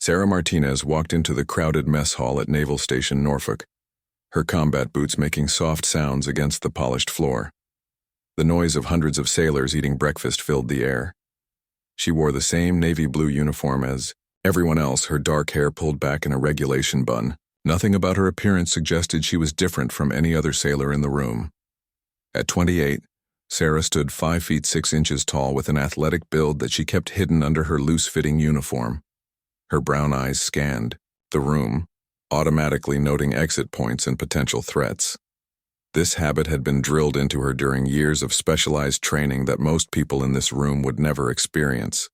Sarah Martinez walked into the crowded mess hall at Naval Station Norfolk, her combat boots making soft sounds against the polished floor. The noise of hundreds of sailors eating breakfast filled the air. She wore the same navy blue uniform as everyone else, her dark hair pulled back in a regulation bun. Nothing about her appearance suggested she was different from any other sailor in the room. At 28, Sarah stood 5 feet 6 inches tall with an athletic build that she kept hidden under her loose-fitting uniform. Her brown eyes scanned the room, automatically noting exit points and potential threats. This habit had been drilled into her during years of specialized training that most people in this room would never experience.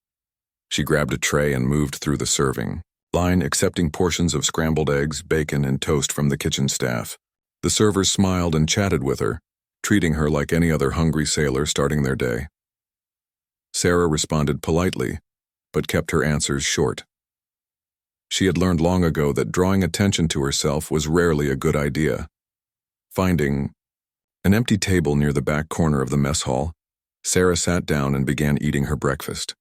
She grabbed a tray and moved through the serving line, accepting portions of scrambled eggs, bacon, and toast from the kitchen staff. The servers smiled and chatted with her, treating her like any other hungry sailor starting their day. Sarah responded politely, but kept her answers short. She had learned long ago that drawing attention to herself was rarely a good idea. Finding an empty table near the back corner of the mess hall, Sarah sat down and began eating her breakfast.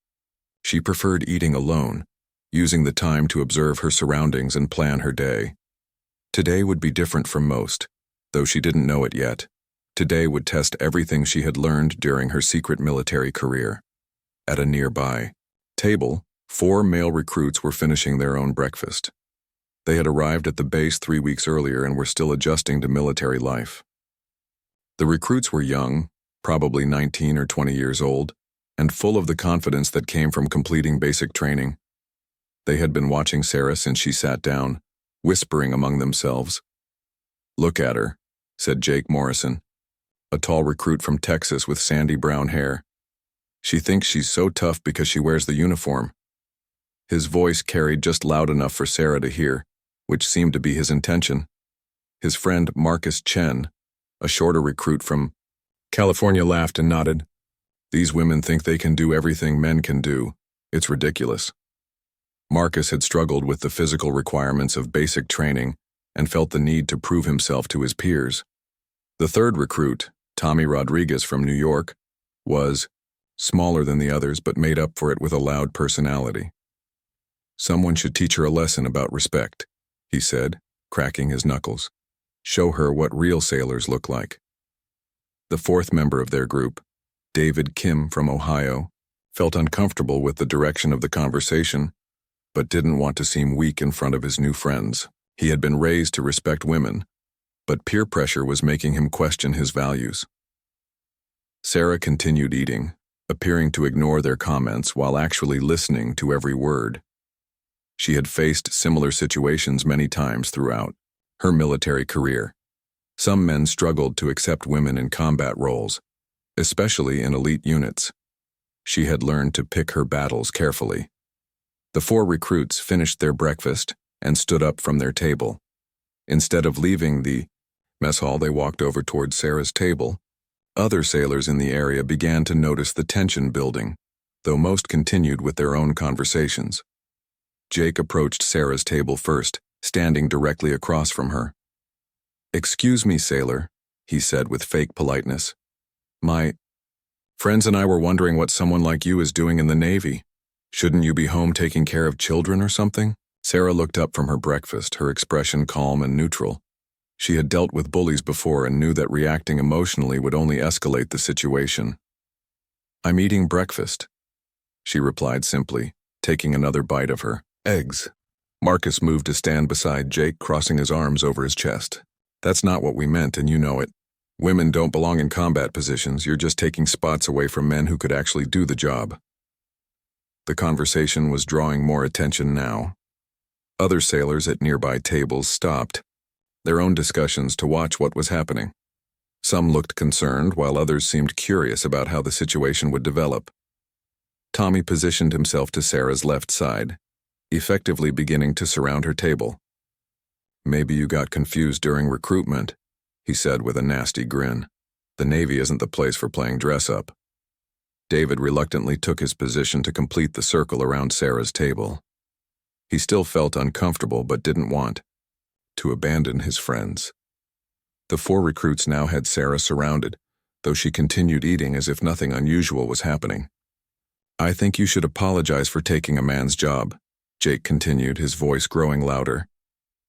She preferred eating alone, using the time to observe her surroundings and plan her day. Today would be different from most, though she didn't know it yet. Today would test everything she had learned during her secret military career. At a nearby table, 4 male recruits were finishing their own breakfast. They had arrived at the base 3 weeks earlier and were still adjusting to military life. The recruits were young, probably 19 or 20 years old, and full of the confidence that came from completing basic training. They had been watching Sarah since she sat down, whispering among themselves. "Look at her," said Jake Morrison, a tall recruit from Texas with sandy brown hair. "She thinks she's so tough because she wears the uniform." His voice carried just loud enough for Sarah to hear, which seemed to be his intention. His friend Marcus Chen, a shorter recruit from California, laughed and nodded. "These women think they can do everything men can do. It's ridiculous." Marcus had struggled with the physical requirements of basic training and felt the need to prove himself to his peers. The third recruit, Tommy Rodriguez from New York, was smaller than the others but made up for it with a loud personality. "Someone should teach her a lesson about respect," he said, cracking his knuckles. "Show her what real sailors look like." The fourth member of their group, David Kim from Ohio, felt uncomfortable with the direction of the conversation, but didn't want to seem weak in front of his new friends. He had been raised to respect women, but peer pressure was making him question his values. Sarah continued eating, appearing to ignore their comments while actually listening to every word. She had faced similar situations many times throughout her military career. Some men struggled to accept women in combat roles, especially in elite units. She had learned to pick her battles carefully. The 4 recruits finished their breakfast and stood up from their table. Instead of leaving the mess hall, they walked over towards Sarah's table. Other sailors in the area began to notice the tension building, though most continued with their own conversations. Jake approached Sarah's table first, standing directly across from her. "Excuse me, sailor," he said with fake politeness. "My friends and I were wondering what someone like you is doing in the Navy. Shouldn't you be home taking care of children or something?" Sarah looked up from her breakfast, her expression calm and neutral. She had dealt with bullies before and knew that reacting emotionally would only escalate the situation. "I'm eating breakfast," she replied simply, taking another bite of her eggs. Marcus moved to stand beside Jake, crossing his arms over his chest. "That's not what we meant, and you know it. Women don't belong in combat positions. You're just taking spots away from men who could actually do the job." The conversation was drawing more attention now. Other sailors at nearby tables stopped their own discussions to watch what was happening. Some looked concerned, while others seemed curious about how the situation would develop. Tommy positioned himself to Sarah's left side, effectively beginning to surround her table. "Maybe you got confused during recruitment," he said with a nasty grin. "The Navy isn't the place for playing dress-up." David reluctantly took his position to complete the circle around Sarah's table. He still felt uncomfortable but didn't want to abandon his friends. The 4 recruits now had Sarah surrounded, though she continued eating as if nothing unusual was happening. "I think you should apologize for taking a man's job," Jake continued, his voice growing louder.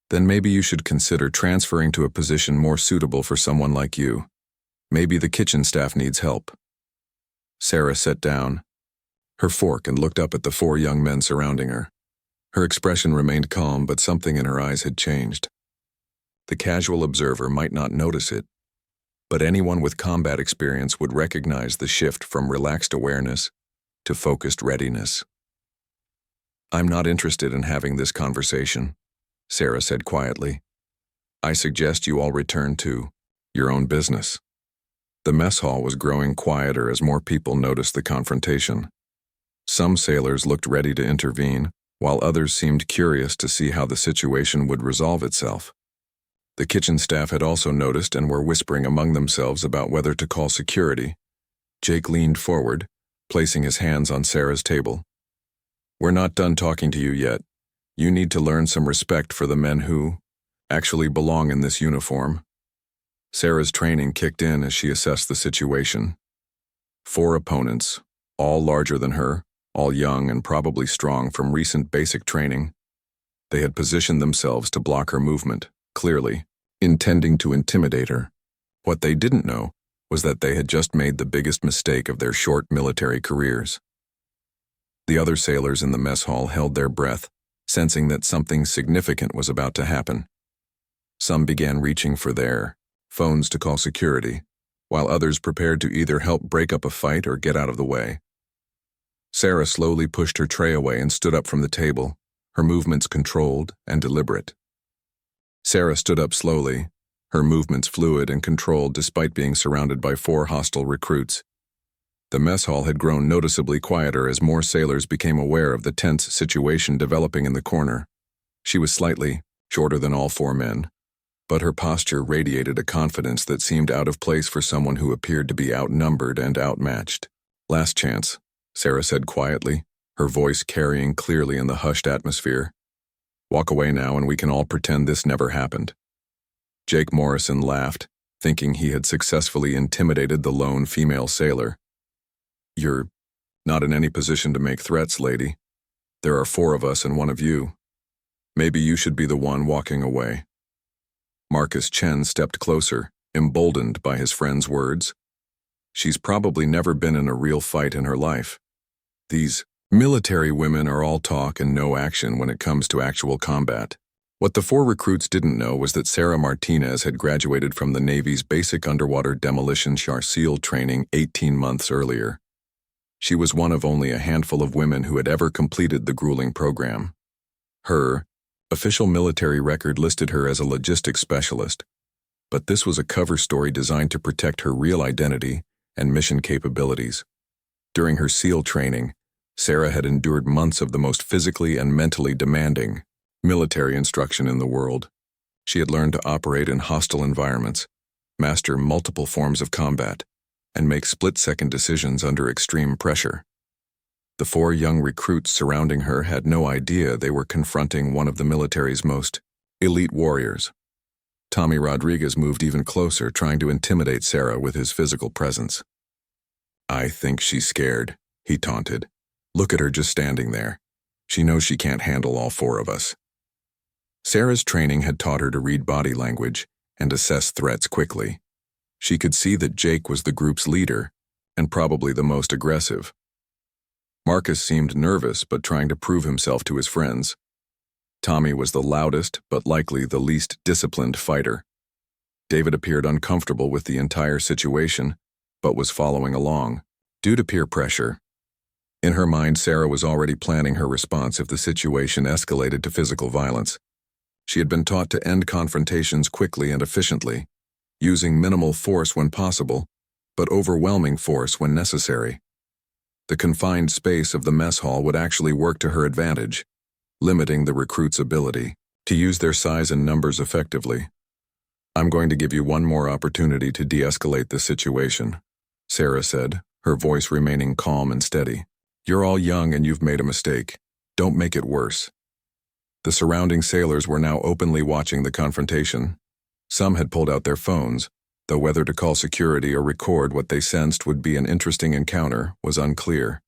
Then maybe you should consider transferring to a position more suitable for someone like you. Maybe the kitchen staff needs help. Sarah sat down, her fork, and looked up at the 4 young men surrounding her. Her expression remained calm, but something in her eyes had changed. The casual observer might not notice it, but anyone with combat experience would recognize the shift from relaxed awareness to focused readiness. "I'm not interested in having this conversation," Sarah said quietly. "I suggest you all return to your own business." The mess hall was growing quieter as more people noticed the confrontation. Some sailors looked ready to intervene, while others seemed curious to see how the situation would resolve itself. The kitchen staff had also noticed and were whispering among themselves about whether to call security. Jake leaned forward, placing his hands on Sarah's table. "We're not done talking to you yet. You need to learn some respect for the men who actually belong in this uniform." Sarah's training kicked in as she assessed the situation. 4 opponents, all larger than her, all young and probably strong from recent basic training. They had positioned themselves to block her movement, clearly, intending to intimidate her. What they didn't know was that they had just made the biggest mistake of their short military careers. The other sailors in the mess hall held their breath, sensing that something significant was about to happen. Some began reaching for their phones to call security, while others prepared to either help break up a fight or get out of the way. Sarah slowly pushed her tray away and stood up from the table, her movements controlled and deliberate. Sarah stood up slowly, her movements fluid and controlled despite being surrounded by 4 hostile recruits. The mess hall had grown noticeably quieter as more sailors became aware of the tense situation developing in the corner. She was slightly shorter than all 4 men, but her posture radiated a confidence that seemed out of place for someone who appeared to be outnumbered and outmatched. "Last chance," Sarah said quietly, her voice carrying clearly in the hushed atmosphere. "Walk away now and we can all pretend this never happened." Jake Morrison laughed, thinking he had successfully intimidated the lone female sailor. "You're not in any position to make threats, lady. There are 4 of us and 1 of you. Maybe you should be the one walking away." Marcus Chen stepped closer, emboldened by his friend's words. She's probably never been in a real fight in her life. These military women are all talk and no action when it comes to actual combat. What the 4 recruits didn't know was that Sarah Martinez had graduated from the Navy's basic underwater demolition SEAL training 18 months earlier. She was one of only a handful of women who had ever completed the grueling program. Her official military record listed her as a logistics specialist, but this was a cover story designed to protect her real identity and mission capabilities. During her SEAL training, Sarah had endured months of the most physically and mentally demanding military instruction in the world. She had learned to operate in hostile environments, master multiple forms of combat, and make split-second decisions under extreme pressure. The 4 young recruits surrounding her had no idea they were confronting one of the military's most elite warriors. Tommy Rodriguez moved even closer, trying to intimidate Sarah with his physical presence. "I think she's scared," he taunted. "Look at her just standing there. She knows she can't handle all 4 of us." Sarah's training had taught her to read body language and assess threats quickly. She could see that Jake was the group's leader, and probably the most aggressive. Marcus seemed nervous but trying to prove himself to his friends. Tommy was the loudest but likely the least disciplined fighter. David appeared uncomfortable with the entire situation, but was following along, due to peer pressure. In her mind, Sarah was already planning her response if the situation escalated to physical violence. She had been taught to end confrontations quickly and efficiently, using minimal force when possible, but overwhelming force when necessary. The confined space of the mess hall would actually work to her advantage, limiting the recruits' ability to use their size and numbers effectively. "I'm going to give you one more opportunity to de-escalate the situation," Sarah said, her voice remaining calm and steady. "You're all young and you've made a mistake. Don't make it worse." The surrounding sailors were now openly watching the confrontation. Some had pulled out their phones, though whether to call security or record what they sensed would be an interesting encounter was unclear.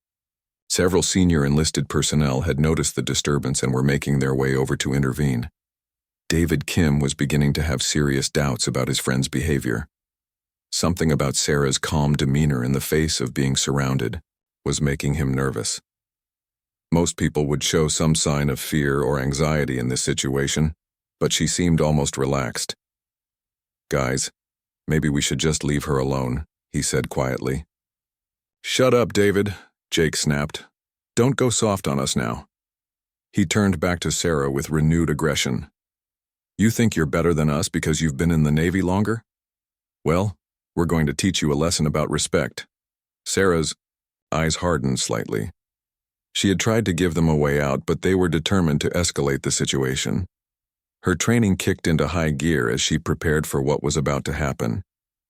Several senior enlisted personnel had noticed the disturbance and were making their way over to intervene. David Kim was beginning to have serious doubts about his friend's behavior. Something about Sarah's calm demeanor in the face of being surrounded was making him nervous. Most people would show some sign of fear or anxiety in this situation, but she seemed almost relaxed. "Guys, maybe we should just leave her alone," he said quietly. "Shut up, David," Jake snapped. "Don't go soft on us now." He turned back to Sarah with renewed aggression. "You think you're better than us because you've been in the Navy longer? Well, we're going to teach you a lesson about respect." Sarah's eyes hardened slightly. She had tried to give them a way out, but they were determined to escalate the situation. Her training kicked into high gear as she prepared for what was about to happen.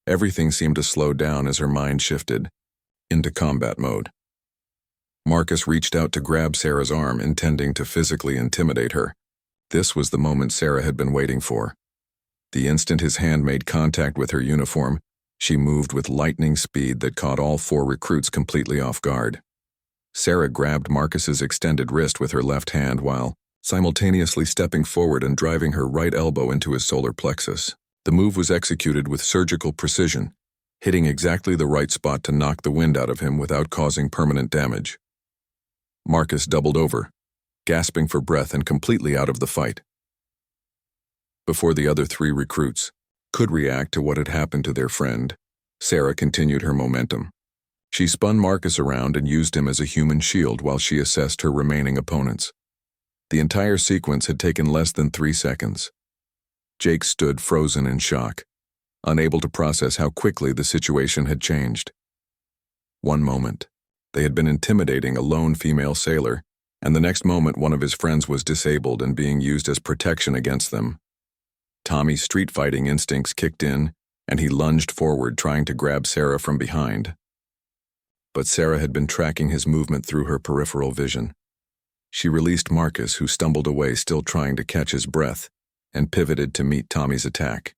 Everything seemed to slow down as her mind shifted into combat mode. Marcus reached out to grab Sarah's arm, intending to physically intimidate her. This was the moment Sarah had been waiting for. The instant his hand made contact with her uniform, she moved with lightning speed that caught all 4 recruits completely off guard. Sarah grabbed Marcus's extended wrist with her left hand while simultaneously stepping forward and driving her right elbow into his solar plexus. The move was executed with surgical precision, hitting exactly the right spot to knock the wind out of him without causing permanent damage. Marcus doubled over, gasping for breath and completely out of the fight. Before the other 3 recruits could react to what had happened to their friend, Sarah continued her momentum. She spun Marcus around and used him as a human shield while she assessed her remaining opponents. The entire sequence had taken less than 3 seconds. Jake stood frozen in shock, unable to process how quickly the situation had changed. One moment, they had been intimidating a lone female sailor, and the next moment one of his friends was disabled and being used as protection against them. Tommy's street fighting instincts kicked in, and he lunged forward trying to grab Sarah from behind. But Sarah had been tracking his movement through her peripheral vision. She released Marcus, who stumbled away still trying to catch his breath, and pivoted to meet Tommy's attack.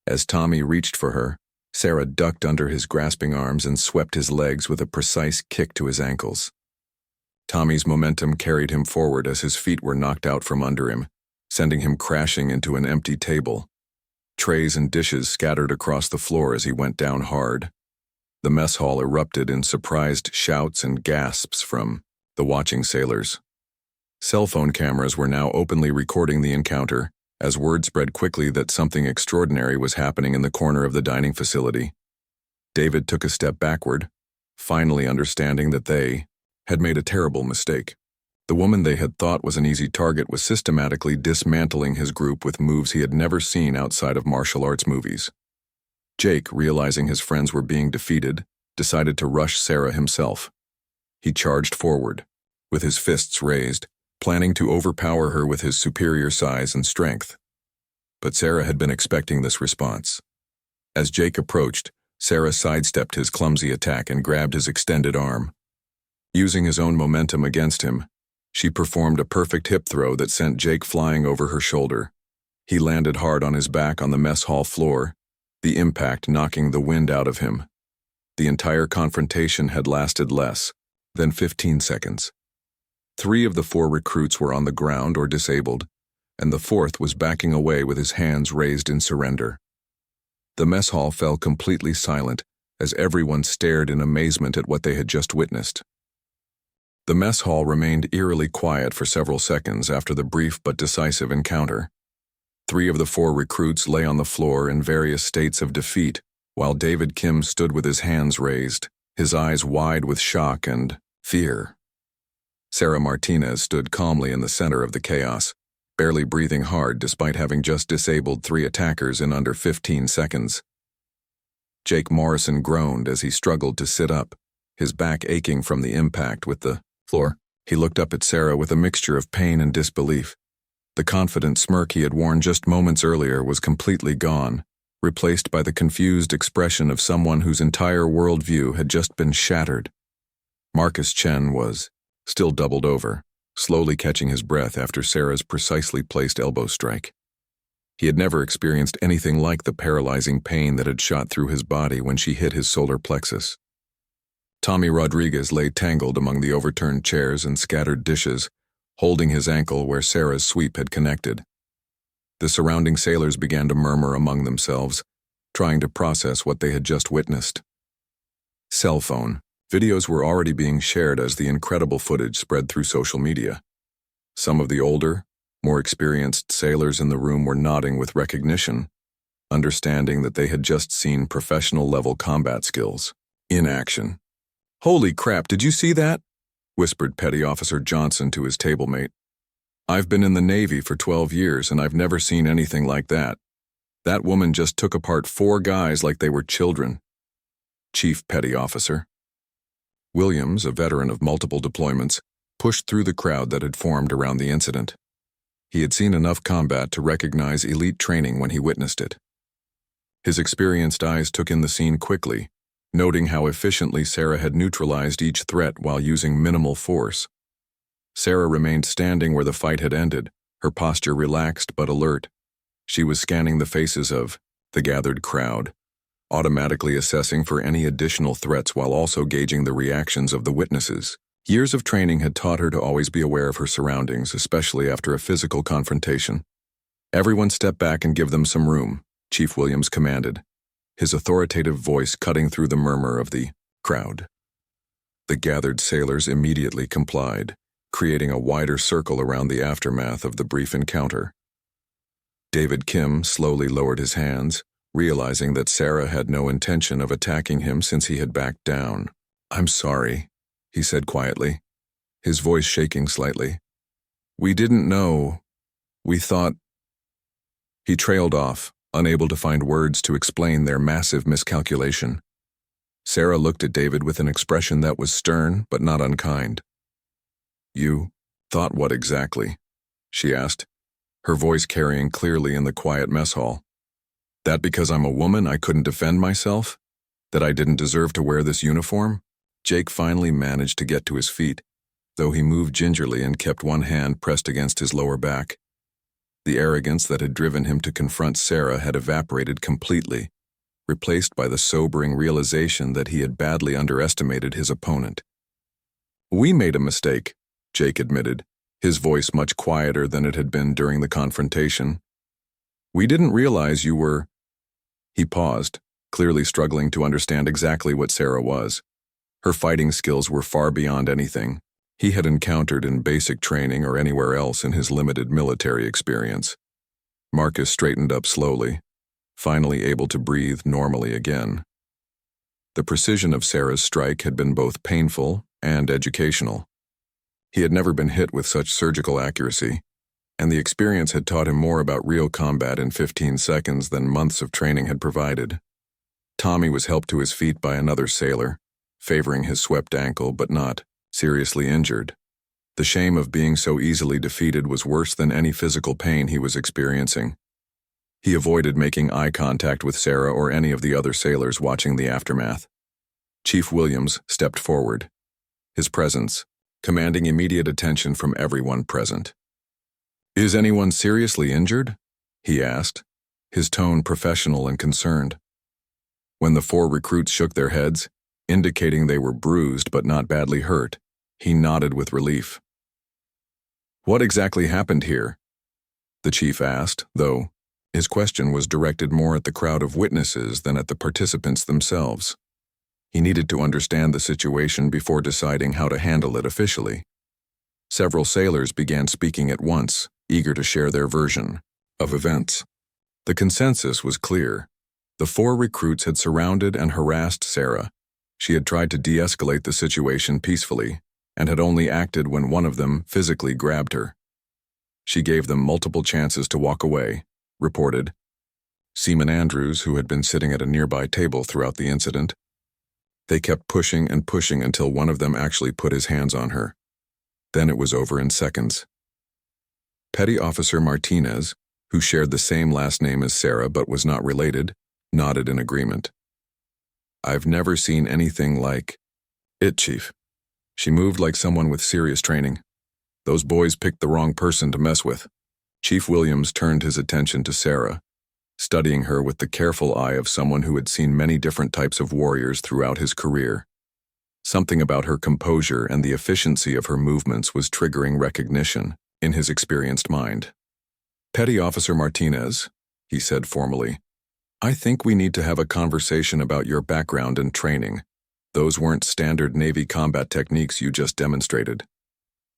As Tommy reached for her, Sarah ducked under his grasping arms and swept his legs with a precise kick to his ankles. Tommy's momentum carried him forward as his feet were knocked out from under him, sending him crashing into an empty table. Trays and dishes scattered across the floor as he went down hard. The mess hall erupted in surprised shouts and gasps from the watching sailors. Cell phone cameras were now openly recording the encounter, as word spread quickly that something extraordinary was happening in the corner of the dining facility. David took a step backward, finally understanding that they had made a terrible mistake. The woman they had thought was an easy target was systematically dismantling his group with moves he had never seen outside of martial arts movies. Jake, realizing his friends were being defeated, decided to rush Sarah himself. He charged forward, with his fists raised, planning to overpower her with his superior size and strength. But Sarah had been expecting this response. As Jake approached, Sarah sidestepped his clumsy attack and grabbed his extended arm. Using his own momentum against him, she performed a perfect hip throw that sent Jake flying over her shoulder. He landed hard on his back on the mess hall floor, the impact knocking the wind out of him. The entire confrontation had lasted less than 15 seconds. 3 of the 4 recruits were on the ground or disabled, and the 4th was backing away with his hands raised in surrender. The mess hall fell completely silent as everyone stared in amazement at what they had just witnessed. The mess hall remained eerily quiet for several seconds after the brief but decisive encounter. 3 of the 4 recruits lay on the floor in various states of defeat, while David Kim stood with his hands raised, his eyes wide with shock and fear. Sarah Martinez stood calmly in the center of the chaos, barely breathing hard despite having just disabled 3 attackers in under 15 seconds. Jake Morrison groaned as he struggled to sit up, his back aching from the impact with the floor. He looked up at Sarah with a mixture of pain and disbelief. The confident smirk he had worn just moments earlier was completely gone, replaced by the confused expression of someone whose entire worldview had just been shattered. Marcus Chen was still doubled over, slowly catching his breath after Sarah's precisely placed elbow strike. He had never experienced anything like the paralyzing pain that had shot through his body when she hit his solar plexus. Tommy Rodriguez lay tangled among the overturned chairs and scattered dishes, holding his ankle where Sarah's sweep had connected. The surrounding sailors began to murmur among themselves, trying to process what they had just witnessed. Cell phone. Videos were already being shared as the incredible footage spread through social media. Some of the older, more experienced sailors in the room were nodding with recognition, understanding that they had just seen professional-level combat skills in action. "Holy crap, did you see that?" whispered Petty Officer Johnson to his table-mate. "I've been in the Navy for 12 years and I've never seen anything like that. That woman just took apart 4 guys like they were children." Chief Petty Officer Williams, a veteran of multiple deployments, pushed through the crowd that had formed around the incident. He had seen enough combat to recognize elite training when he witnessed it. His experienced eyes took in the scene quickly, noting how efficiently Sarah had neutralized each threat while using minimal force. Sarah remained standing where the fight had ended, her posture relaxed but alert. She was scanning the faces of the gathered crowd, automatically assessing for any additional threats while also gauging the reactions of the witnesses. Years of training had taught her to always be aware of her surroundings, especially after a physical confrontation. "Everyone step back and give them some room," Chief Williams commanded, his authoritative voice cutting through the murmur of the crowd. The gathered sailors immediately complied, creating a wider circle around the aftermath of the brief encounter. David Kim slowly lowered his hands, realizing that Sarah had no intention of attacking him since he had backed down. "I'm sorry," he said quietly, his voice shaking slightly. "We didn't know. We thought—" He trailed off, unable to find words to explain their massive miscalculation. Sarah looked at David with an expression that was stern but not unkind. "You thought what exactly?" she asked, her voice carrying clearly in the quiet mess hall. "That because I'm a woman I couldn't defend myself? That I didn't deserve to wear this uniform?" Jake finally managed to get to his feet, though he moved gingerly and kept one hand pressed against his lower back. The arrogance that had driven him to confront Sarah had evaporated completely, replaced by the sobering realization that he had badly underestimated his opponent. "We made a mistake," Jake admitted, his voice much quieter than it had been during the confrontation. "We didn't realize you were—" He paused, clearly struggling to understand exactly what Sarah was. Her fighting skills were far beyond anything he had encountered in basic training or anywhere else in his limited military experience. Marcus straightened up slowly, finally able to breathe normally again. The precision of Sarah's strike had been both painful and educational. He had never been hit with such surgical accuracy, and the experience had taught him more about real combat in 15 seconds than months of training had provided. Tommy was helped to his feet by another sailor, favoring his swept ankle but not seriously injured. The shame of being so easily defeated was worse than any physical pain he was experiencing. He avoided making eye contact with Sarah or any of the other sailors watching the aftermath. Chief Williams stepped forward, his presence commanding immediate attention from everyone present. "Is anyone seriously injured?" he asked, his tone professional and concerned. When the 4 recruits shook their heads, indicating they were bruised but not badly hurt, he nodded with relief. "What exactly happened here?" the chief asked, though his question was directed more at the crowd of witnesses than at the participants themselves. He needed to understand the situation before deciding how to handle it officially. Several sailors began speaking at once, eager to share their version of events. The consensus was clear. The 4 recruits had surrounded and harassed Sarah. She had tried to de-escalate the situation peacefully, and had only acted when one of them physically grabbed her. She gave them multiple chances to walk away, reported Seaman Andrews, who had been sitting at a nearby table throughout the incident. They kept pushing and pushing until one of them actually put his hands on her. Then it was over in seconds. Petty Officer Martinez, who shared the same last name as Sarah but was not related, nodded in agreement. "I've never seen anything like it, Chief. She moved like someone with serious training. Those boys picked the wrong person to mess with." Chief Williams turned his attention to Sarah, studying her with the careful eye of someone who had seen many different types of warriors throughout his career. Something about her composure and the efficiency of her movements was triggering recognition in his experienced mind. "Petty Officer Martinez," he said formally, "I think we need to have a conversation about your background and training. Those weren't standard Navy combat techniques you just demonstrated."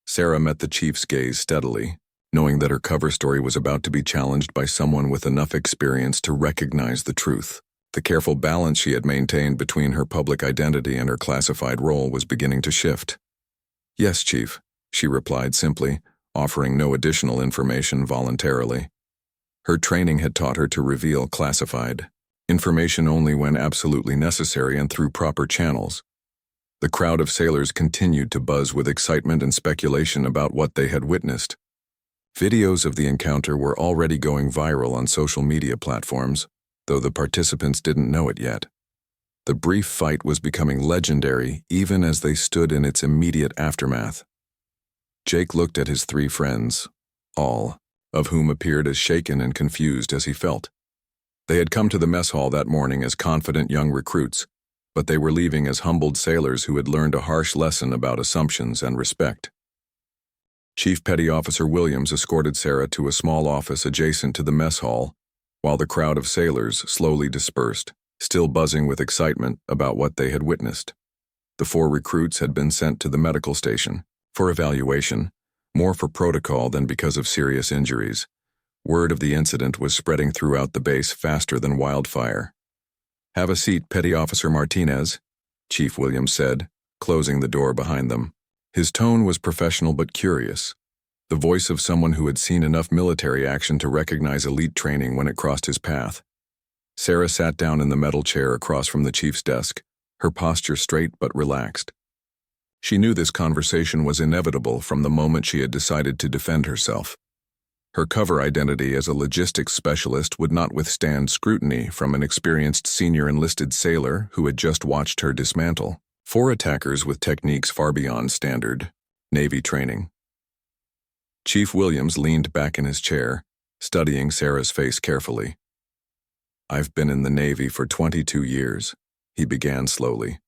Sarah met the chief's gaze steadily, knowing that her cover story was about to be challenged by someone with enough experience to recognize the truth. The careful balance she had maintained between her public identity and her classified role was beginning to shift. "Yes, Chief," she replied simply, offering no additional information voluntarily. Her training had taught her to reveal classified information only when absolutely necessary and through proper channels. The crowd of sailors continued to buzz with excitement and speculation about what they had witnessed. Videos of the encounter were already going viral on social media platforms, though the participants didn't know it yet. The brief fight was becoming legendary even as they stood in its immediate aftermath. Jake looked at his three friends, all of whom appeared as shaken and confused as he felt. They had come to the mess hall that morning as confident young recruits, but they were leaving as humbled sailors who had learned a harsh lesson about assumptions and respect. Chief Petty Officer Williams escorted Sarah to a small office adjacent to the mess hall, while the crowd of sailors slowly dispersed, still buzzing with excitement about what they had witnessed. The 4 recruits had been sent to the medical station for evaluation, more for protocol than because of serious injuries. Word of the incident was spreading throughout the base faster than wildfire. "Have a seat, Petty Officer Martinez," Chief Williams said, closing the door behind them. His tone was professional but curious, the voice of someone who had seen enough military action to recognize elite training when it crossed his path. Sarah sat down in the metal chair across from the chief's desk, her posture straight but relaxed. She knew this conversation was inevitable from the moment she had decided to defend herself. Her cover identity as a logistics specialist would not withstand scrutiny from an experienced senior enlisted sailor who had just watched her dismantle 4 attackers with techniques far beyond standard Navy training. Chief Williams leaned back in his chair, studying Sarah's face carefully. "I've been in the Navy for 22 years, he began slowly.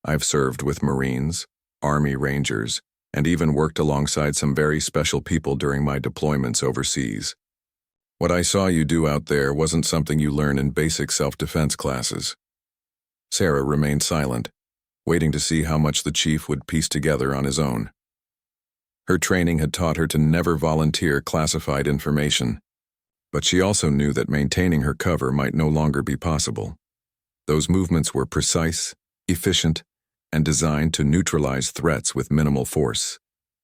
"I've served with Marines, Army Rangers, and even worked alongside some very special people during my deployments overseas. What I saw you do out there wasn't something you learn in basic self-defense classes." Sarah remained silent, waiting to see how much the chief would piece together on his own. Her training had taught her to never volunteer classified information, but she also knew that maintaining her cover might no longer be possible. Those movements were precise, efficient, and designed to neutralize threats with minimal force,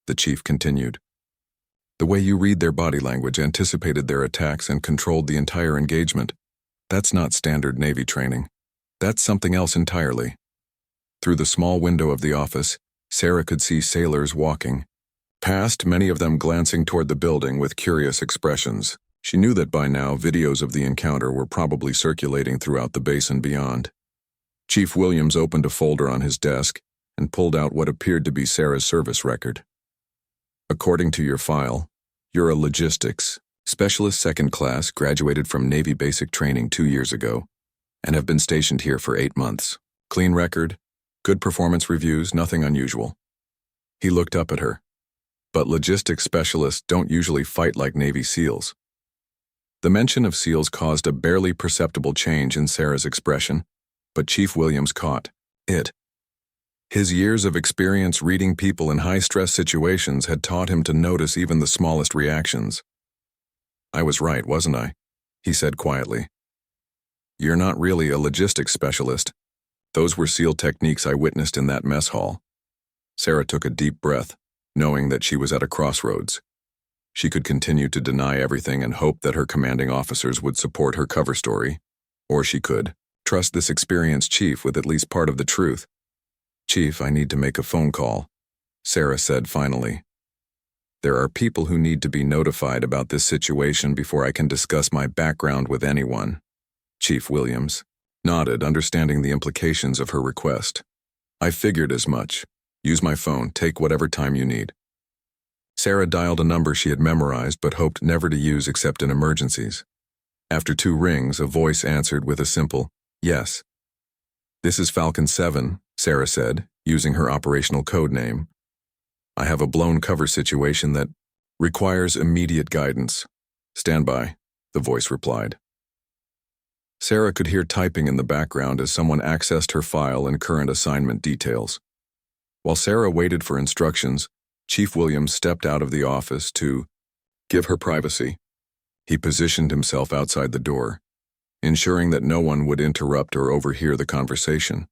the chief continued. "The way you read their body language, anticipated their attacks, and controlled the entire engagement. That's not standard Navy training. That's something else entirely." Through the small window of the office, Sarah could see sailors walking past, many of them glancing toward the building with curious expressions. She knew that by now videos of the encounter were probably circulating throughout the base and beyond. Chief Williams opened a folder on his desk and pulled out what appeared to be Sarah's service record. "According to your file, you're a logistics specialist 2nd class, graduated from Navy basic training 2 years ago, and have been stationed here for 8 months. Clean record, good performance reviews, nothing unusual." He looked up at her. "But logistics specialists don't usually fight like Navy SEALs." The mention of SEALs caused a barely perceptible change in Sarah's expression, but Chief Williams caught it. His years of experience reading people in high-stress situations had taught him to notice even the smallest reactions. "I was right, wasn't I?" he said quietly. "You're not really a logistics specialist. Those were SEAL techniques I witnessed in that mess hall." Sarah took a deep breath, knowing that she was at a crossroads. She could continue to deny everything and hope that her commanding officers would support her cover story, or she could trust this experienced chief with at least part of the truth. "Chief, I need to make a phone call," Sarah said finally. "There are people who need to be notified about this situation before I can discuss my background with anyone." Chief Williams nodded, understanding the implications of her request. "I figured as much. Use my phone, take whatever time you need." Sarah dialed a number she had memorized but hoped never to use except in emergencies. After 2 rings, a voice answered with a simple, "Yes." "This is Falcon 7, Sarah said, using her operational code name. "I have a blown cover situation that requires immediate guidance. Stand by," the voice replied. Sarah could hear typing in the background as someone accessed her file and current assignment details. While Sarah waited for instructions, Chief Williams stepped out of the office to give her privacy. He positioned himself outside the door, ensuring that no one would interrupt or overhear the conversation.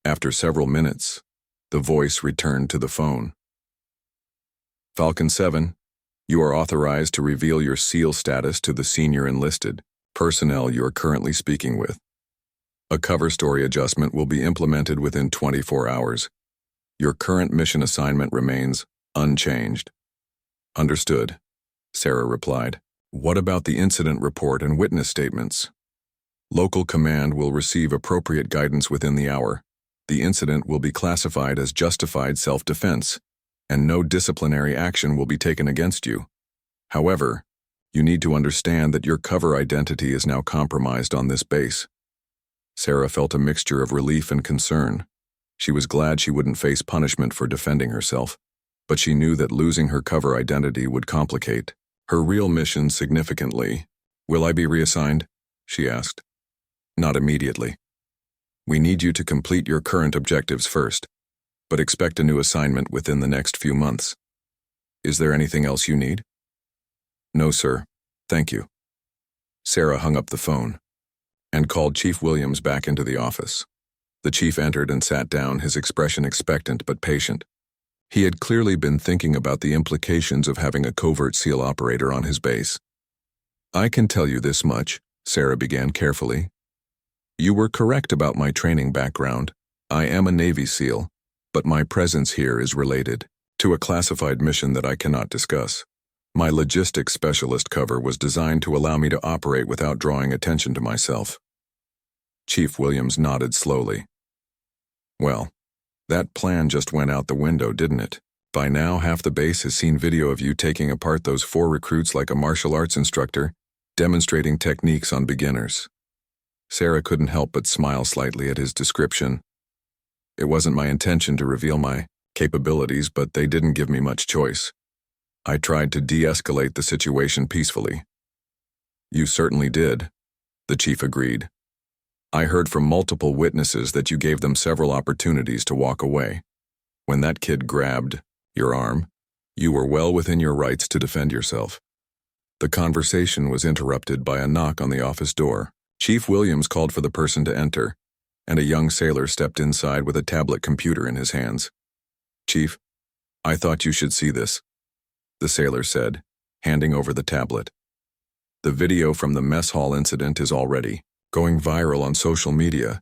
After several minutes, the voice returned to the phone. "Falcon 7, you are authorized to reveal your SEAL status to the senior enlisted personnel you are currently speaking with. A cover story adjustment will be implemented within 24 hours. Your current mission assignment remains unchanged." "Understood," Sarah replied. "What about the incident report and witness statements?" "Local command will receive appropriate guidance within the hour. The incident will be classified as justified self-defense, and no disciplinary action will be taken against you. However, you need to understand that your cover identity is now compromised on this base." Sarah felt a mixture of relief and concern. She was glad she wouldn't face punishment for defending herself, but she knew that losing her cover identity would complicate her real mission significantly. "Will I be reassigned?" she asked. "Not immediately. We need you to complete your current objectives first, but expect a new assignment within the next few months. Is there anything else you need?" "No, sir. Thank you." Sarah hung up the phone and called Chief Williams back into the office. The chief entered and sat down, his expression expectant but patient. He had clearly been thinking about the implications of having a covert SEAL operator on his base. "I can tell you this much," Sarah began carefully. "You were correct about my training background. I am a Navy SEAL, but my presence here is related to a classified mission that I cannot discuss. My logistics specialist cover was designed to allow me to operate without drawing attention to myself." Chief Williams nodded slowly. "Well, that plan just went out the window, didn't it? By now, half the base has seen video of you taking apart those 4 recruits like a martial arts instructor, demonstrating techniques on beginners." Sarah couldn't help but smile slightly at his description. "It wasn't my intention to reveal my capabilities, but they didn't give me much choice. I tried to de-escalate the situation peacefully." "You certainly did," the chief agreed. "I heard from multiple witnesses that you gave them several opportunities to walk away. When that kid grabbed your arm, you were well within your rights to defend yourself." The conversation was interrupted by a knock on the office door. Chief Williams called for the person to enter, and a young sailor stepped inside with a tablet computer in his hands. "Chief, I thought you should see this," the sailor said, handing over the tablet. "The video from the mess hall incident is already going viral on social media.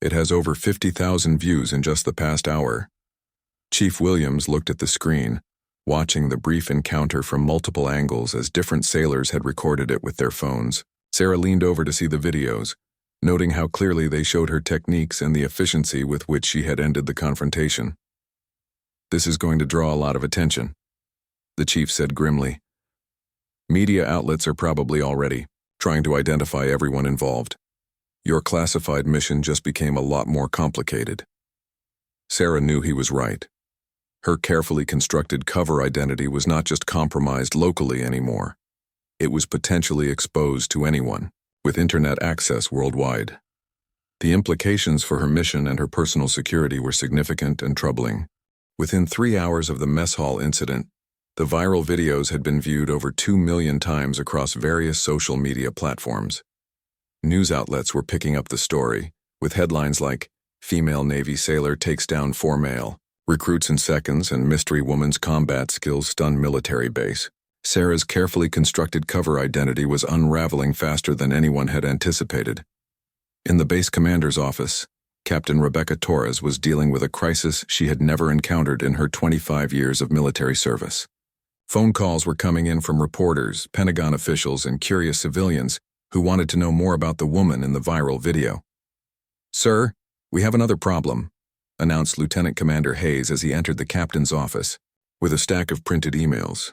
It has over 50,000 views in just the past hour." Chief Williams looked at the screen, watching the brief encounter from multiple angles as different sailors had recorded it with their phones. Sarah leaned over to see the videos, noting how clearly they showed her techniques and the efficiency with which she had ended the confrontation. "This is going to draw a lot of attention," the chief said grimly. "Media outlets are probably already trying to identify everyone involved. Your classified mission just became a lot more complicated." Sarah knew he was right. Her carefully constructed cover identity was not just compromised locally anymore. It was potentially exposed to anyone with internet access worldwide. The implications for her mission and her personal security were significant and troubling. Within 3 hours of the mess hall incident, the viral videos had been viewed over 2 million times across various social media platforms. News outlets were picking up the story, with headlines like, "Female Navy Sailor Takes Down 4 Male, Recruits in Seconds," and "Mystery Woman's Combat Skills Stun Military Base." Sarah's carefully constructed cover identity was unraveling faster than anyone had anticipated. In the base commander's office, Captain Rebecca Torres was dealing with a crisis she had never encountered in her 25 years of military service. Phone calls were coming in from reporters, Pentagon officials, and curious civilians who wanted to know more about the woman in the viral video. "Sir, we have another problem," announced Lieutenant Commander Hayes as he entered the captain's office with a stack of printed emails.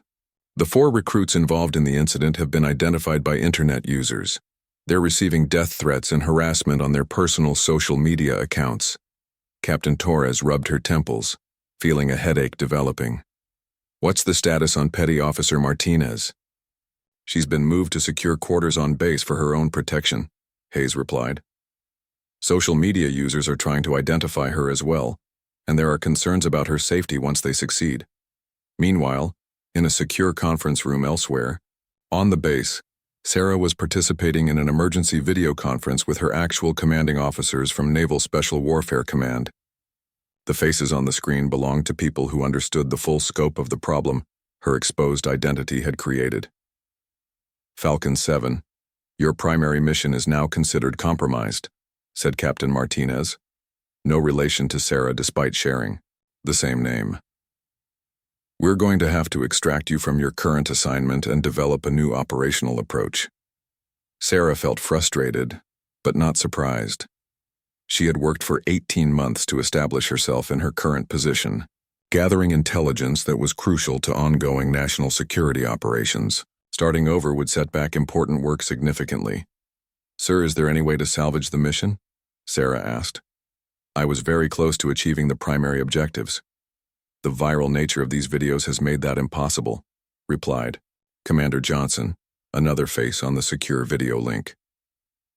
"The 4 recruits involved in the incident have been identified by internet users. They're receiving death threats and harassment on their personal social media accounts. Captain Torres rubbed her temples, feeling a headache developing. What's the status on Petty Officer Martinez? She's been moved to secure quarters on base for her own protection, Hayes replied. Social media users are trying to identify her as well, and there are concerns about her safety once they succeed. Meanwhile, in a secure conference room elsewhere, on the base, Sarah was participating in an emergency video conference with her actual commanding officers from Naval Special Warfare Command. The faces on the screen belonged to people who understood the full scope of the problem her exposed identity had created. Falcon 7, your primary mission is now considered compromised, said Captain Martinez. No relation to Sarah despite sharing the same name. We're going to have to extract you from your current assignment and develop a new operational approach. Sarah felt frustrated, but not surprised. She had worked for 18 months to establish herself in her current position, gathering intelligence that was crucial to ongoing national security operations. Starting over would set back important work significantly. Sir, is there any way to salvage the mission? Sarah asked. I was very close to achieving the primary objectives. The viral nature of these videos has made that impossible, replied Commander Johnson, another face on the secure video link.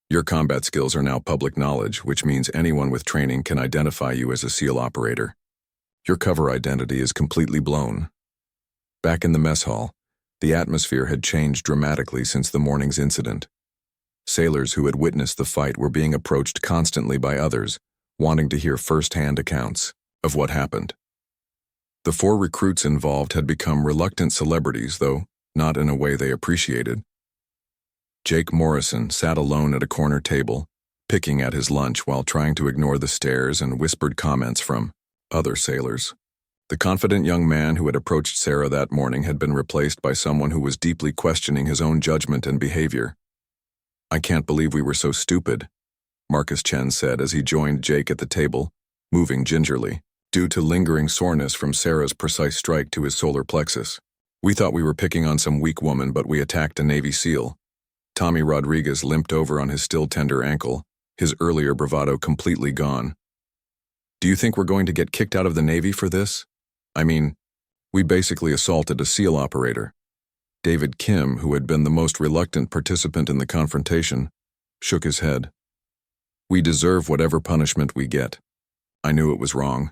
Your combat skills are now public knowledge, which means anyone with training can identify you as a SEAL operator. Your cover identity is completely blown. Back in the mess hall, the atmosphere had changed dramatically since the morning's incident. Sailors who had witnessed the fight were being approached constantly by others, wanting to hear first-hand accounts of what happened. The 4 recruits involved had become reluctant celebrities, though not in a way they appreciated. Jake Morrison sat alone at a corner table, picking at his lunch while trying to ignore the stares and whispered comments from other sailors. The confident young man who had approached Sarah that morning had been replaced by someone who was deeply questioning his own judgment and behavior. I can't believe we were so stupid, Marcus Chen said as he joined Jake at the table, moving gingerly, due to lingering soreness from Sarah's precise strike to his solar plexus. We thought we were picking on some weak woman, but we attacked a Navy SEAL. Tommy Rodriguez limped over on his still tender ankle, his earlier bravado completely gone. Do you think we're going to get kicked out of the Navy for this? I mean, we basically assaulted a SEAL operator. David Kim, who had been the most reluctant participant in the confrontation, shook his head. We deserve whatever punishment we get. I knew it was wrong,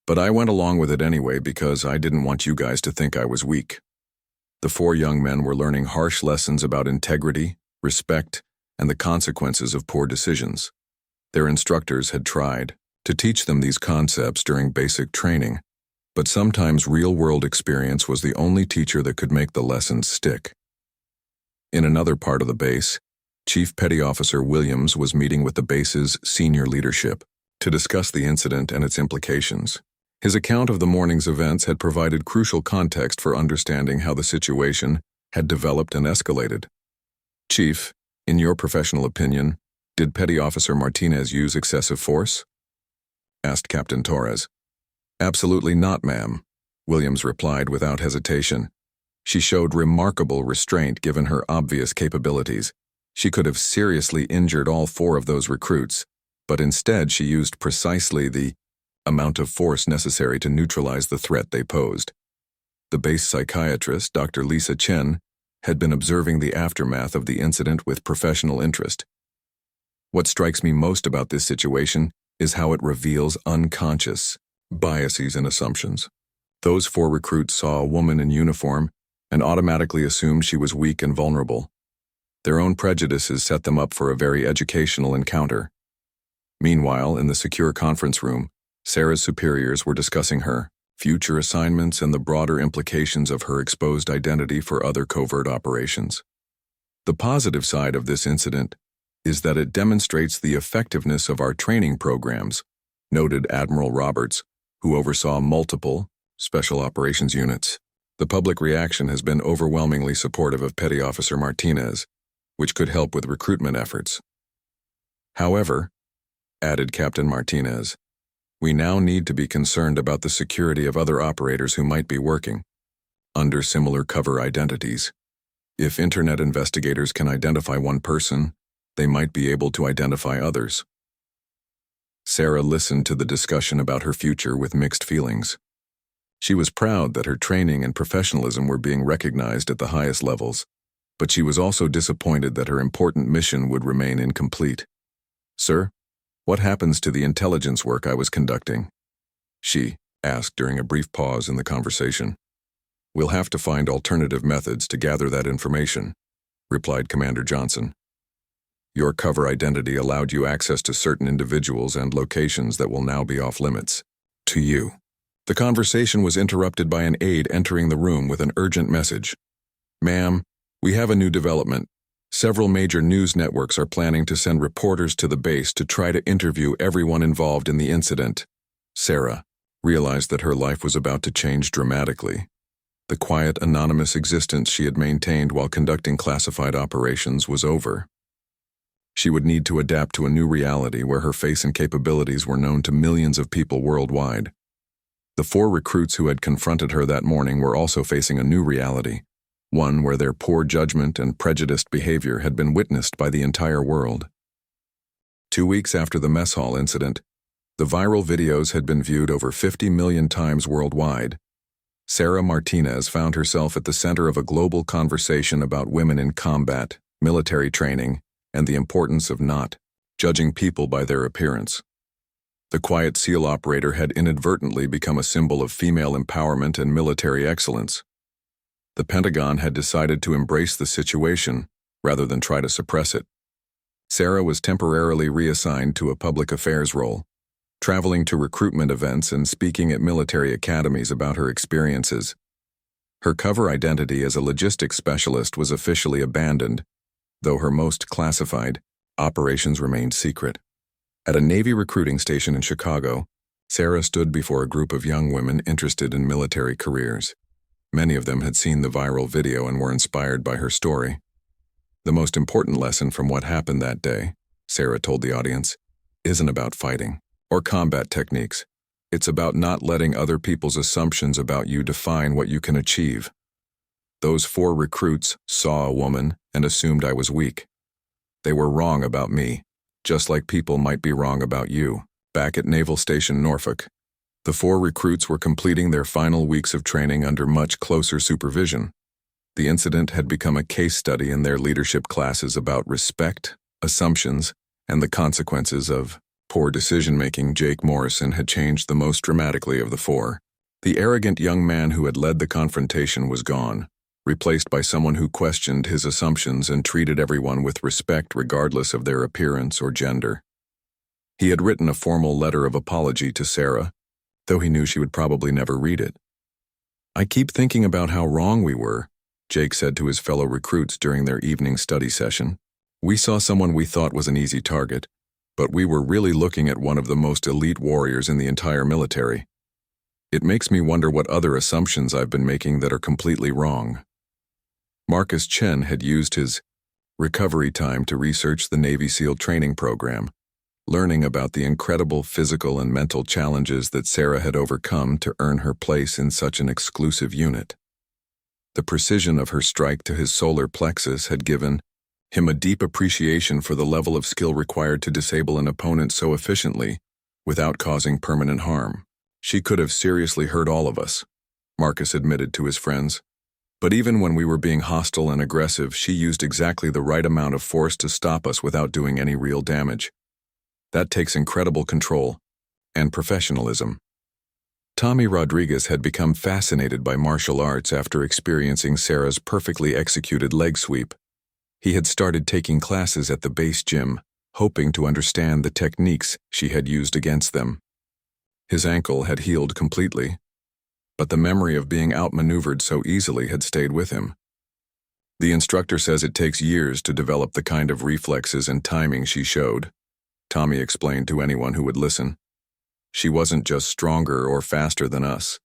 but I went along with it anyway because I didn't want you guys to think I was weak. The 4 young men were learning harsh lessons about integrity, respect, and the consequences of poor decisions. Their instructors had tried to teach them these concepts during basic training, but sometimes real-world experience was the only teacher that could make the lessons stick. In another part of the base, Chief Petty Officer Williams was meeting with the base's senior leadership to discuss the incident and its implications. His account of the morning's events had provided crucial context for understanding how the situation had developed and escalated. Chief, in your professional opinion, did Petty Officer Martinez use excessive force? Asked Captain Torres. Absolutely not, ma'am, Williams replied without hesitation. She showed remarkable restraint given her obvious capabilities. She could have seriously injured all 4 of those recruits, but instead she used precisely the amount of force necessary to neutralize the threat they posed. The base psychiatrist, Dr. Lisa Chen, had been observing the aftermath of the incident with professional interest. What strikes me most about this situation is how it reveals unconscious biases and assumptions. Those 4 recruits saw a woman in uniform and automatically assumed she was weak and vulnerable. Their own prejudices set them up for a very educational encounter. Meanwhile, in the secure conference room, Sarah's superiors were discussing her future assignments and the broader implications of her exposed identity for other covert operations. The positive side of this incident is that it demonstrates the effectiveness of our training programs, noted Admiral Roberts, who oversaw multiple special operations units. The public reaction has been overwhelmingly supportive of Petty Officer Martinez, which could help with recruitment efforts. However, added Captain Martinez, we now need to be concerned about the security of other operators who might be working under similar cover identities. If internet investigators can identify one person, they might be able to identify others. Sarah listened to the discussion about her future with mixed feelings. She was proud that her training and professionalism were being recognized at the highest levels, but she was also disappointed that her important mission would remain incomplete. "Sir, what happens to the intelligence work I was conducting?" she asked during a brief pause in the conversation. "We'll have to find alternative methods to gather that information," replied Commander Johnson. "Your cover identity allowed you access to certain individuals and locations that will now be off limits to you." The conversation was interrupted by an aide entering the room with an urgent message. "Ma'am, we have a new development. Several major news networks are planning to send reporters to the base to try to interview everyone involved in the incident." Sarah realized that her life was about to change dramatically. The quiet, anonymous existence she had maintained while conducting classified operations was over. She would need to adapt to a new reality where her face and capabilities were known to millions of people worldwide. The 4 recruits who had confronted her that morning were also facing a new reality, one where their poor judgment and prejudiced behavior had been witnessed by the entire world. 2 weeks after the mess hall incident, the viral videos had been viewed over 50 million times worldwide. Sarah Martinez found herself at the center of a global conversation about women in combat, military training, and the importance of not judging people by their appearance. The quiet SEAL operator had inadvertently become a symbol of female empowerment and military excellence. The Pentagon had decided to embrace the situation rather than try to suppress it. Sarah was temporarily reassigned to a public affairs role, traveling to recruitment events and speaking at military academies about her experiences. Her cover identity as a logistics specialist was officially abandoned, though her most classified operations remained secret. At a Navy recruiting station in Chicago, Sarah stood before a group of young women interested in military careers. Many of them had seen the viral video and were inspired by her story. "The most important lesson from what happened that day," Sarah told the audience, "isn't about fighting or combat techniques. It's about not letting other people's assumptions about you define what you can achieve. Those 4 recruits saw a woman and assumed I was weak. They were wrong about me, just like people might be wrong about you." Back at Naval Station Norfolk, the 4 recruits were completing their final weeks of training under much closer supervision. The incident had become a case study in their leadership classes about respect, assumptions, and the consequences of poor decision-making. Jake Morrison had changed the most dramatically of the 4. The arrogant young man who had led the confrontation was gone, replaced by someone who questioned his assumptions and treated everyone with respect regardless of their appearance or gender. He had written a formal letter of apology to Sarah, though he knew she would probably never read it. "I keep thinking about how wrong we were," Jake said to his fellow recruits during their evening study session. "We saw someone we thought was an easy target, but we were really looking at one of the most elite warriors in the entire military. It makes me wonder what other assumptions I've been making that are completely wrong." Marcus Chen had used his recovery time to research the Navy SEAL training program, learning about the incredible physical and mental challenges that Sarah had overcome to earn her place in such an exclusive unit. The precision of her strike to his solar plexus had given him a deep appreciation for the level of skill required to disable an opponent so efficiently without causing permanent harm. "She could have seriously hurt all of us," Marcus admitted to his friends. "But even when we were being hostile and aggressive, she used exactly the right amount of force to stop us without doing any real damage. That takes incredible control and professionalism." Tommy Rodriguez had become fascinated by martial arts after experiencing Sarah's perfectly executed leg sweep. He had started taking classes at the base gym, hoping to understand the techniques she had used against them. His ankle had healed completely, but the memory of being outmaneuvered so easily had stayed with him. "The instructor says it takes years to develop the kind of reflexes and timing she showed," Tommy explained to anyone who would listen. "She wasn't just stronger or faster than us.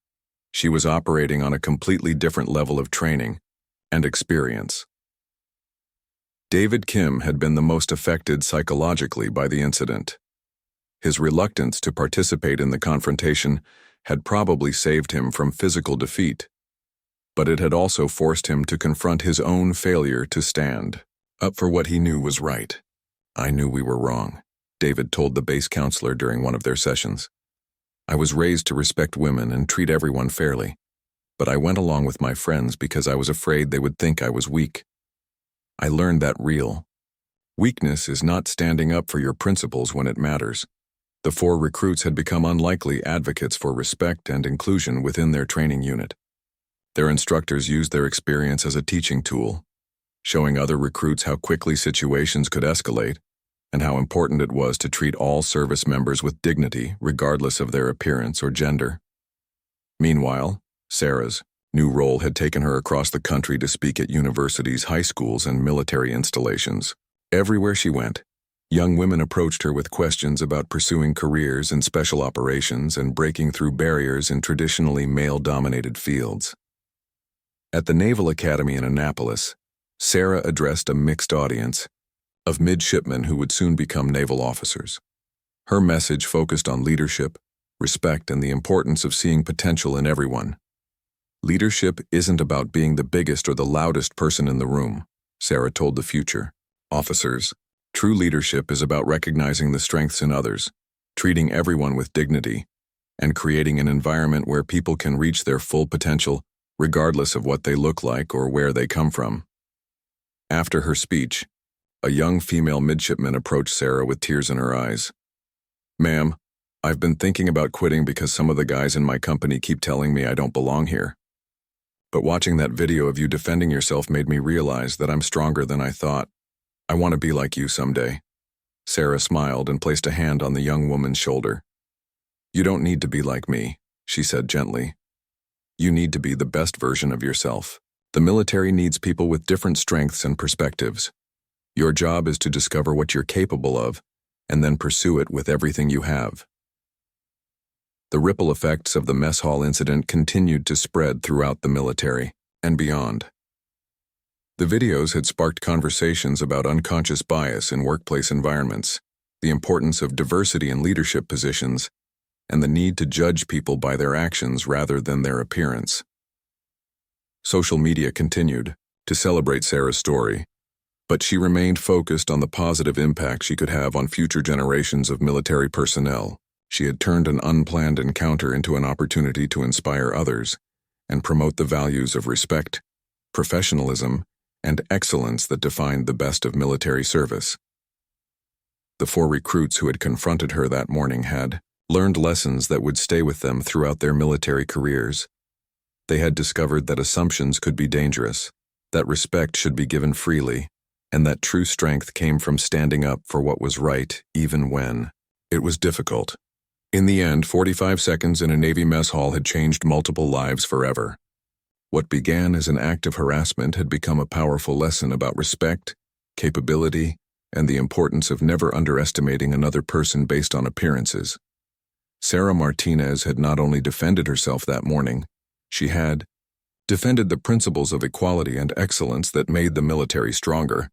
She was operating on a completely different level of training and experience." David Kim had been the most affected psychologically by the incident. His reluctance to participate in the confrontation had probably saved him from physical defeat, but it had also forced him to confront his own failure to stand up for what he knew was right. "I knew we were wrong," David told the base counselor during one of their sessions. I was raised to respect women and treat everyone fairly, but I went along with my friends because I was afraid they would think I was weak. I learned that real weakness is not standing up for your principles when it matters. The 4 recruits had become unlikely advocates for respect and inclusion within their training unit. Their instructors used their experience as a teaching tool, showing other recruits how quickly situations could escalate and how important it was to treat all service members with dignity regardless of their appearance or gender. Meanwhile, Sarah's new role had taken her across the country to speak at universities, high schools, and military installations. Everywhere she went, young women approached her with questions about pursuing careers in special operations and breaking through barriers in traditionally male-dominated fields. At the Naval Academy in Annapolis, Sarah addressed a mixed audience of midshipmen who would soon become naval officers. Her message focused on leadership, respect, and the importance of seeing potential in everyone. Leadership isn't about being the biggest or the loudest person in the room, Sarah told the future officers. True leadership is about recognizing the strengths in others, treating everyone with dignity, and creating an environment where people can reach their full potential regardless of what they look like or where they come from. After her speech, a young female midshipman approached Sarah with tears in her eyes. "Ma'am, I've been thinking about quitting because some of the guys in my company keep telling me I don't belong here. But watching that video of you defending yourself made me realize that I'm stronger than I thought. I want to be like you someday." Sarah smiled and placed a hand on the young woman's shoulder. "You don't need to be like me," she said gently. "You need to be the best version of yourself. The military needs people with different strengths and perspectives. Your job is to discover what you're capable of and then pursue it with everything you have." The ripple effects of the mess hall incident continued to spread throughout the military and beyond. The videos had sparked conversations about unconscious bias in workplace environments, the importance of diversity in leadership positions, and the need to judge people by their actions rather than their appearance. Social media continued to celebrate Sarah's story, but she remained focused on the positive impact she could have on future generations of military personnel. She had turned an unplanned encounter into an opportunity to inspire others and promote the values of respect, professionalism, and excellence that defined the best of military service. The 4 recruits who had confronted her that morning had learned lessons that would stay with them throughout their military careers. They had discovered that assumptions could be dangerous, that respect should be given freely, and that true strength came from standing up for what was right even when it was difficult. In the end, 45 seconds in a Navy mess hall had changed multiple lives forever. What began as an act of harassment had become a powerful lesson about respect, capability, and the importance of never underestimating another person based on appearances. Sarah Martinez had not only defended herself that morning, she had defended the principles of equality and excellence that made the military stronger.